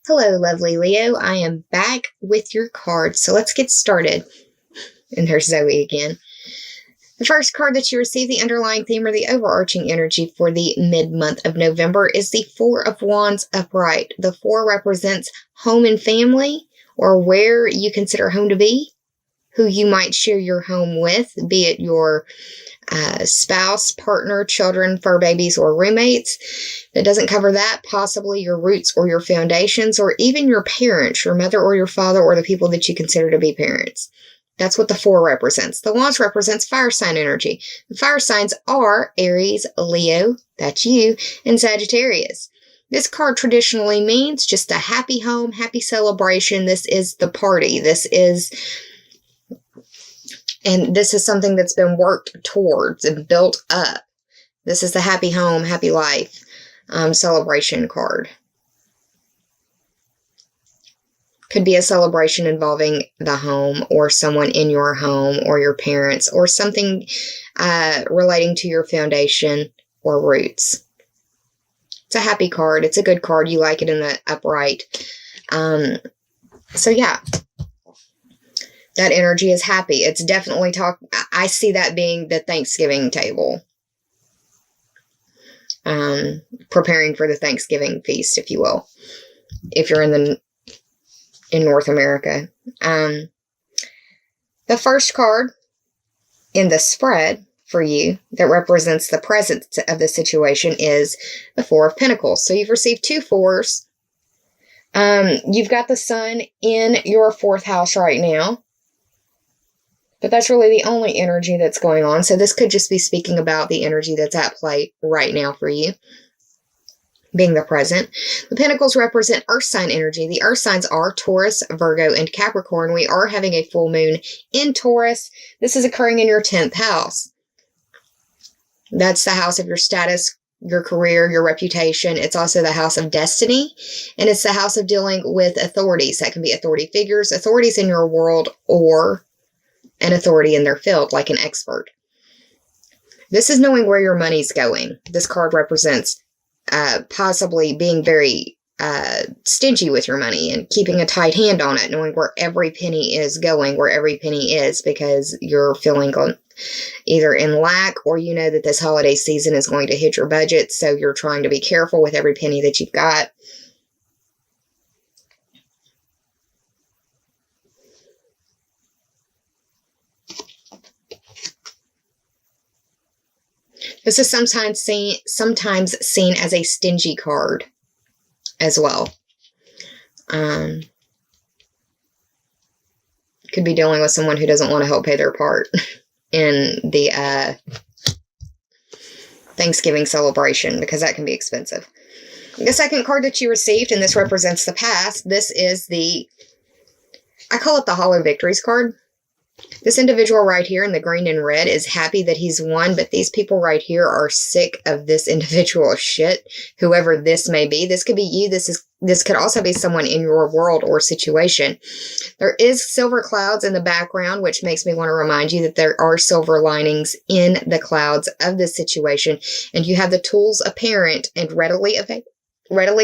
Hello, lovely Leo. I am back with your cards, so let's get started. And there's Zoe again. The first card that you receive, the underlying theme or the overarching energy for the mid-month of November, is the Four of Wands upright. The Four represents home and family, or where you consider home to be, who you might share your home with, be it your spouse, partner, children, fur babies, or roommates. If it doesn't cover that, possibly your roots or your foundations, or even your parents, your mother or your father, or the people that you consider to be parents. That's what the Four represents. The Wands represents fire sign energy. The fire signs are Aries, Leo, that's you, and Sagittarius. This card traditionally means just a happy home, happy celebration. This is the party. This is something that's been worked towards and built up. This is the happy home, happy life celebration card. Could be a celebration involving the home or someone in your home or your parents or something relating to your foundation or roots. It's a happy card. It's a good card. You like it in the upright. So yeah. That energy is happy. It's definitely I see that being the Thanksgiving table. Preparing for the Thanksgiving feast, if you will. If you're in North America. The first card in the spread for you that represents the presence of the situation is the Four of Pentacles. So you've received two fours. You've got the sun in your fourth house right now. But that's really the only energy that's going on. So this could just be speaking about the energy that's at play right now for you, being the present. The Pentacles represent earth sign energy. The earth signs are Taurus, Virgo, and Capricorn. We are having a full moon in Taurus. This is occurring in your 10th house. That's the house of your status, your career, your reputation. It's also the house of destiny. And it's the house of dealing with authorities. That can be authority figures, authorities in your world, or an authority in their field, like an expert. This is knowing where your money's going. This card represents possibly being very stingy with your money and keeping a tight hand on it, knowing where every penny is going, where every penny is, because you're feeling either in lack or you know that this holiday season is going to hit your budget, so you're trying to be careful with every penny that you've got. This is sometimes seen as a stingy card as well. Could be dealing with someone who doesn't want to help pay their part in the Thanksgiving celebration, because that can be expensive. The second card that you received, and this represents the past, this is I call it the Hollow Victories card. This individual right here in the green and red is happy that he's won, but these people right here are sick of this individual shit, whoever this may be. This could be you. This could also be someone in your world or situation. There is silver clouds in the background, which makes me want to remind you that there are silver linings in the clouds of this situation, and you have the tools apparent and readily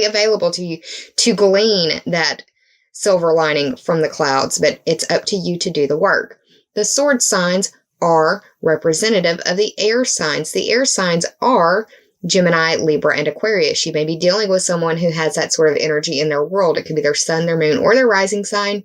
available to you to glean that silver lining from the clouds, but it's up to you to do the work. The sword signs are representative of the air signs. The air signs are Gemini, Libra, and Aquarius. You may be dealing with someone who has that sort of energy in their world. It could be their sun, their moon, or their rising sign.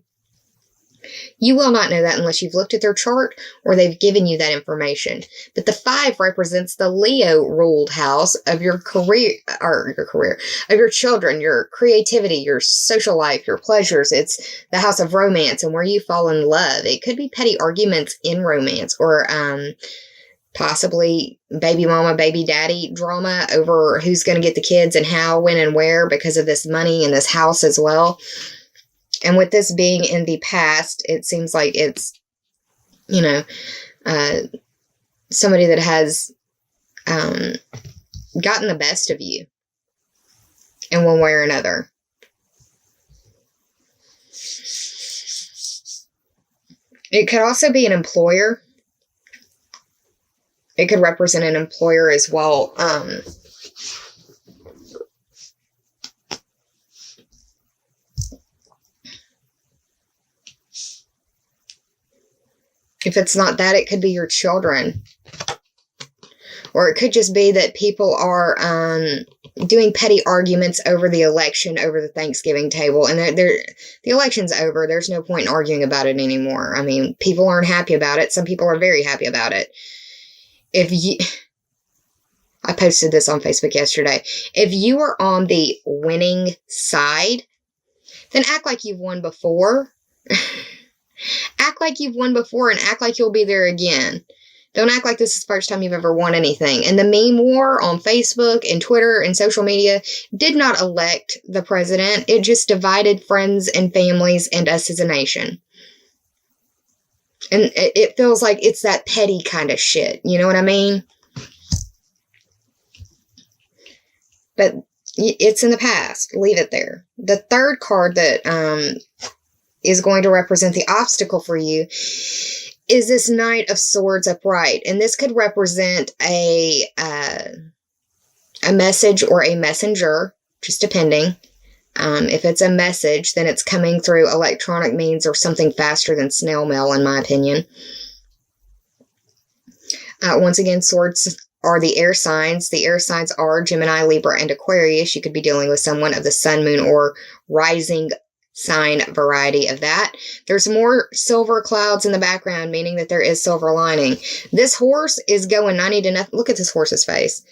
You will not know that unless you've looked at their chart or they've given you that information. But the 5 represents the Leo ruled house of your career, of your children, your creativity, your social life, your pleasures. It's the house of romance and where you fall in love. It could be petty arguments in romance, or possibly baby mama, baby daddy drama over who's going to get the kids and how, when, and where because of this money and this house as well. And with this being in the past, it seems like it's, somebody that has gotten the best of you in one way or another. It could also be an employer. It could represent an employer as well. If it's not that, it could be your children. Or it could just be that people are doing petty arguments over the election, over the Thanksgiving table. And the election's over. There's no point in arguing about it anymore. I mean, people aren't happy about it. Some people are very happy about it. I posted this on Facebook yesterday. If you are on the winning side, then act like you've won before. Act like you've won before and act like you'll be there again. Don't act like this is the first time you've ever won anything. And the meme war on Facebook and Twitter and social media did not elect the president. It just divided friends and families and us as a nation. And it feels like it's that petty kind of shit. You know what I mean? But it's in the past. Leave it there. The third card that is going to represent the obstacle for you is this Knight of Swords upright. And this could represent a message or a messenger, just depending. If it's a message, then it's coming through electronic means or something faster than snail mail, in my opinion. Once again, swords are the air signs. The air signs are Gemini, Libra, and Aquarius. You could be dealing with someone of the sun, moon, or rising sign variety of that. There's more silver clouds in the background, meaning that there is silver lining. This horse is going 90 to nothing. Look at this horse's face.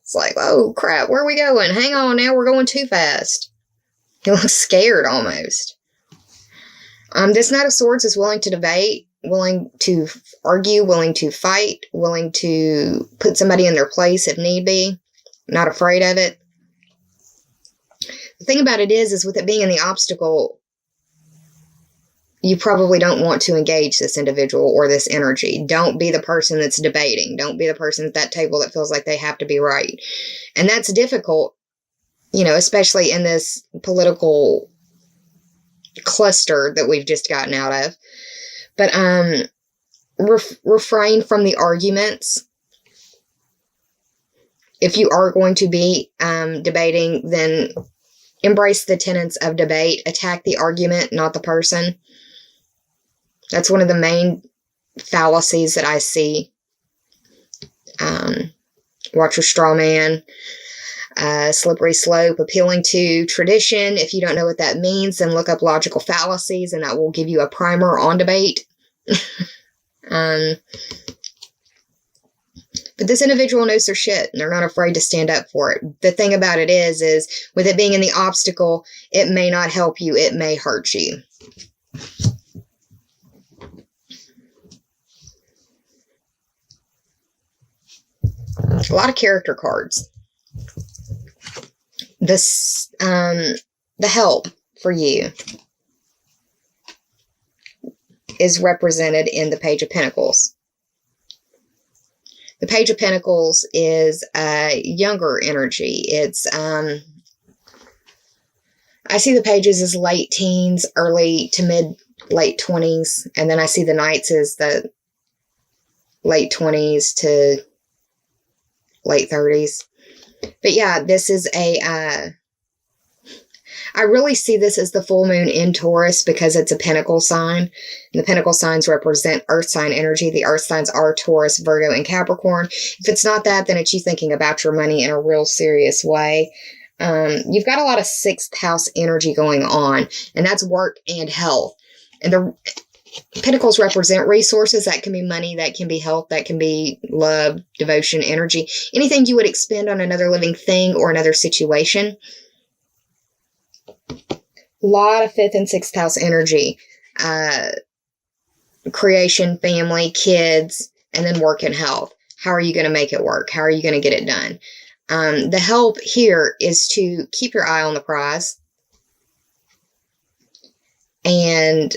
It's like, oh crap, where are we going? Hang on now, we're going too fast. He looks scared almost. This Knight of Swords is willing to debate, willing to argue, willing to fight, willing to put somebody in their place if need be. Not afraid of it. The thing about it is with it being in the obstacle, you probably don't want to engage this individual or this energy. Don't be the person that's debating. Don't be the person at that table that feels like they have to be right. And that's difficult, especially in this political cluster that we've just gotten out of. But refrain from the arguments. If you are going to be debating, then embrace the tenets of debate. Attack the argument, not the person. That's one of the main fallacies that I see. Watch your straw man. Slippery slope, appealing to tradition. If you don't know what that means, then look up logical fallacies, and that will give you a primer on debate. But this individual knows their shit, and they're not afraid to stand up for it. The thing about it is with it being in the obstacle, it may not help you, it may hurt you. A lot of character cards. The help for you is represented in the Page of Pentacles. The Page of Pentacles is a younger energy. It's, I see the pages as late teens, early to late 20s. And then I see the Knights as the late 20s to late 30s. But yeah, this is I really see this as the full moon in Taurus because it's a pentacle sign. And the pentacle signs represent earth sign energy. The earth signs are Taurus, Virgo, and Capricorn. If it's not that, then it's you thinking about your money in a real serious way. You've got a lot of 6th house energy going on, and that's work and health. And the pentacles represent resources. That can be money, that can be health, that can be love, devotion, energy. Anything you would expend on another living thing or another situation. A lot of 5th and 6th house energy. Creation, family, kids, and then work and health. How are you going to make it work? How are you going to get it done? The help here is to keep your eye on the prize. And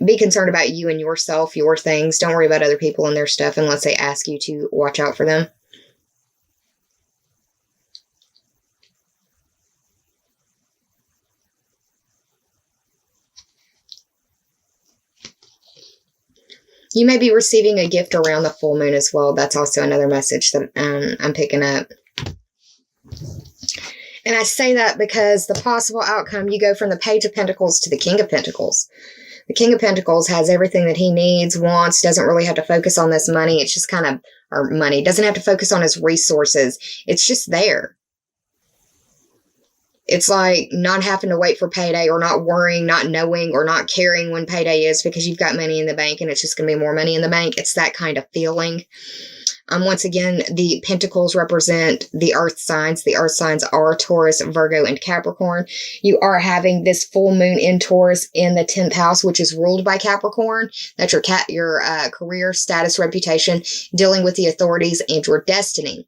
be concerned about you and yourself, your things. Don't worry about other people and their stuff unless they ask you to watch out for them. You may be receiving a gift around the full moon as well. That's also another message that I'm picking up. And I say that because the possible outcome, you go from the Page of Pentacles to the King of Pentacles. The King of Pentacles has everything that he needs, wants, doesn't really have to focus on this money. It's just kind of, or money, doesn't have to focus on his resources. It's just there. It's like not having to wait for payday, or not worrying, not knowing, or not caring when payday is because you've got money in the bank and it's just going to be more money in the bank. It's that kind of feeling. Once again, the Pentacles represent the Earth signs. The Earth signs are Taurus, Virgo, and Capricorn. You are having this full moon in Taurus in the 10th house, which is ruled by Capricorn. That's your career, status, reputation, dealing with the authorities, and your destiny.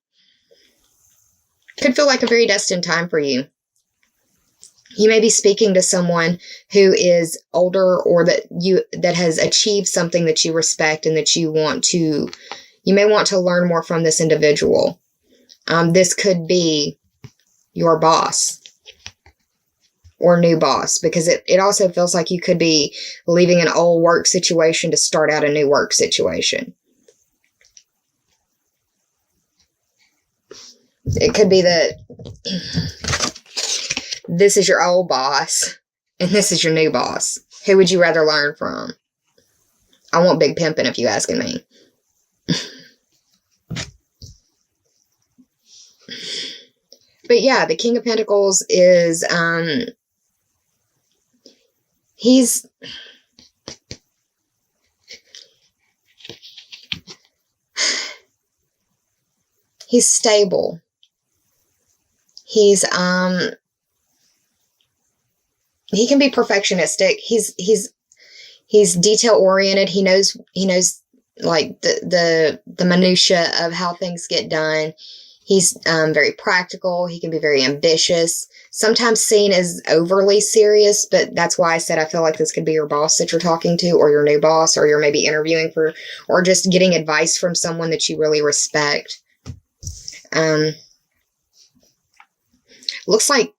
Could feel like a very destined time for you. You may be speaking to someone who is older, or that has achieved something that you respect and that you may want to learn more from this individual. This could be your boss or new boss, because it also feels like you could be leaving an old work situation to start out a new work situation. It could be that this is your old boss and this is your new boss. Who would you rather learn from? I want big pimping if you asking me. But yeah, the King of Pentacles is, he's stable. He can be perfectionistic. He's detail oriented. He knows like the minutia of how things get done. He's very practical. He can be very ambitious. Sometimes seen as overly serious, but that's why I said I feel like this could be your boss that you're talking to, or your new boss, or you're maybe interviewing for, or just getting advice from someone that you really respect. Looks like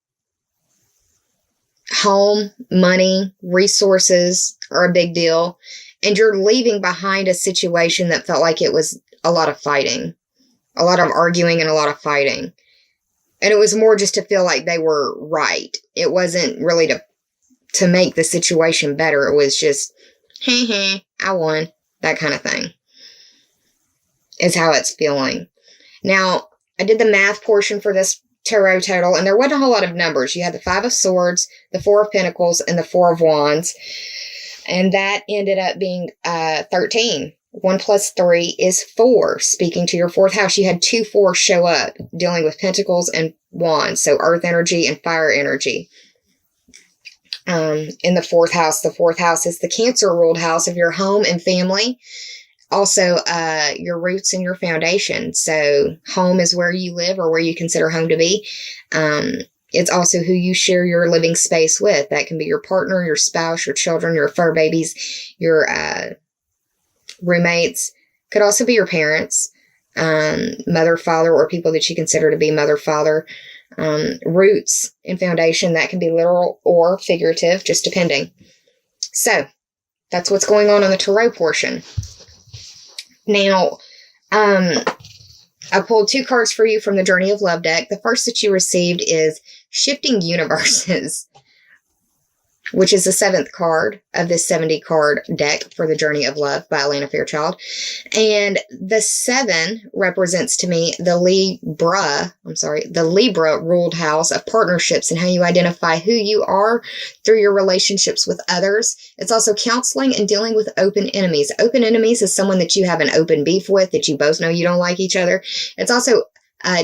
home, money, resources are a big deal. And you're leaving behind a situation that felt like it was a lot of fighting, a lot of arguing and a lot of fighting. And it was more just to feel like they were right. It wasn't really to make the situation better. It was just, hey, I won. That kind of thing is how it's feeling. Now, I did the math portion for this tarot total, and there wasn't a whole lot of numbers. You had the 5 of Swords, the 4 of Pentacles, and the 4 of Wands. And that ended up being 13. 1 plus 3 is 4. Speaking to your 4th house, you had 2 4s show up, dealing with Pentacles and Wands. So earth energy and fire energy. In the 4th house is the Cancer ruled house of your home and family. Also, your roots and your foundation. So home is where you live, or where you consider home to be. It's also who you share your living space with. That can be your partner, your spouse, your children, your fur babies, your roommates. Could also be your parents, mother, father, or people that you consider to be mother, father. Roots and foundation, that can be literal or figurative, just depending. So that's what's going on the tarot portion. Now, I pulled 2 cards for you from the Journey of Love deck. The first that you received is Shifting Universes, which is the 7th card of this 70 card deck for the Journey of Love by Alana Fairchild. And the 7 represents to me the Libra ruled house of partnerships and how you identify who you are through your relationships with others. It's also counseling and dealing with open enemies. Open enemies is someone that you have an open beef with, that you both know you don't like each other. It's also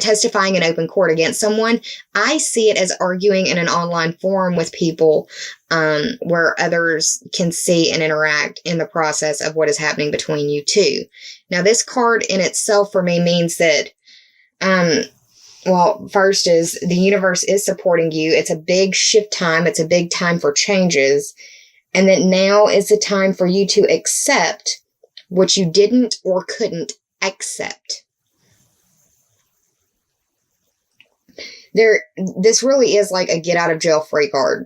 testifying in open court against someone. I see it as arguing in an online forum with people where others can see and interact in the process of what is happening between you two. Now, this card in itself for me means that, first is the universe is supporting you. It's a big shift time. It's a big time for changes. And that now is the time for you to accept what you didn't or couldn't accept. This really is like a get out of jail free card.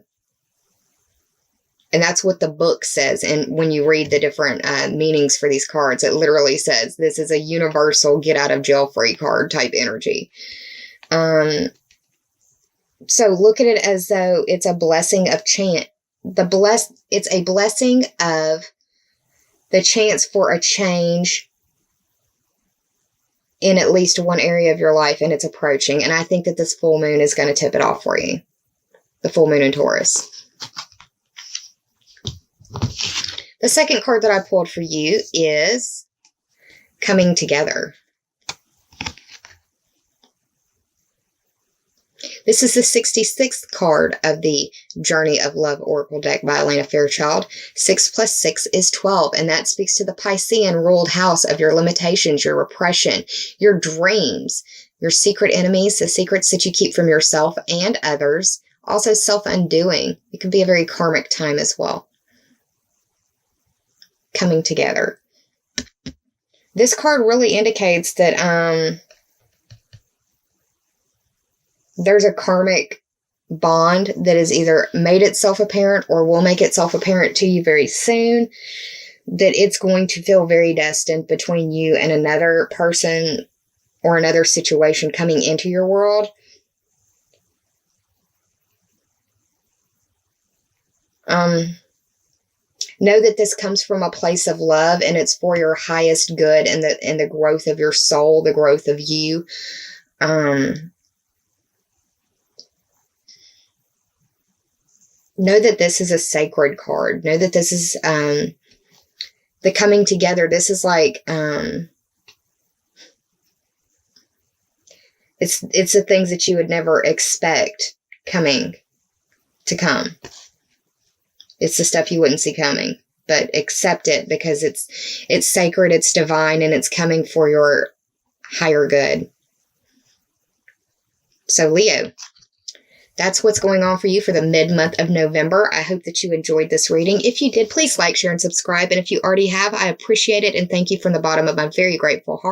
And that's what the book says. And when you read the different meanings for these cards, it literally says this is a universal get out of jail free card type energy. So look at it as though it's a blessing of it's a blessing of the chance for a change in at least one area of your life, and it's approaching. And I think that this full moon is going to tip it off for you. The full moon in Taurus. The second card that I pulled for you is Coming Together. This is the 66th card of the Journey of Love Oracle deck by Elena Fairchild. 6 plus 6 is 12, and that speaks to the Piscean ruled house of your limitations, your repression, your dreams, your secret enemies, the secrets that you keep from yourself and others, also self-undoing. It can be a very karmic time as well. Coming together. This card really indicates that there's a karmic bond that has either made itself apparent or will make itself apparent to you very soon, that it's going to feel very destined between you and another person or another situation coming into your world. Know that this comes from a place of love, and it's for your highest good and the growth of your soul, the growth of you. Know that this is a sacred card. Know that this is the coming together. This is like it's the things that you would never expect coming to come. It's the stuff you wouldn't see coming, but accept it because it's sacred, it's divine, and it's coming for your higher good. So Leo, that's what's going on for you for the mid-month of November. I hope that you enjoyed this reading. If you did, please like, share, and subscribe. And if you already have, I appreciate it and thank you from the bottom of my very grateful heart.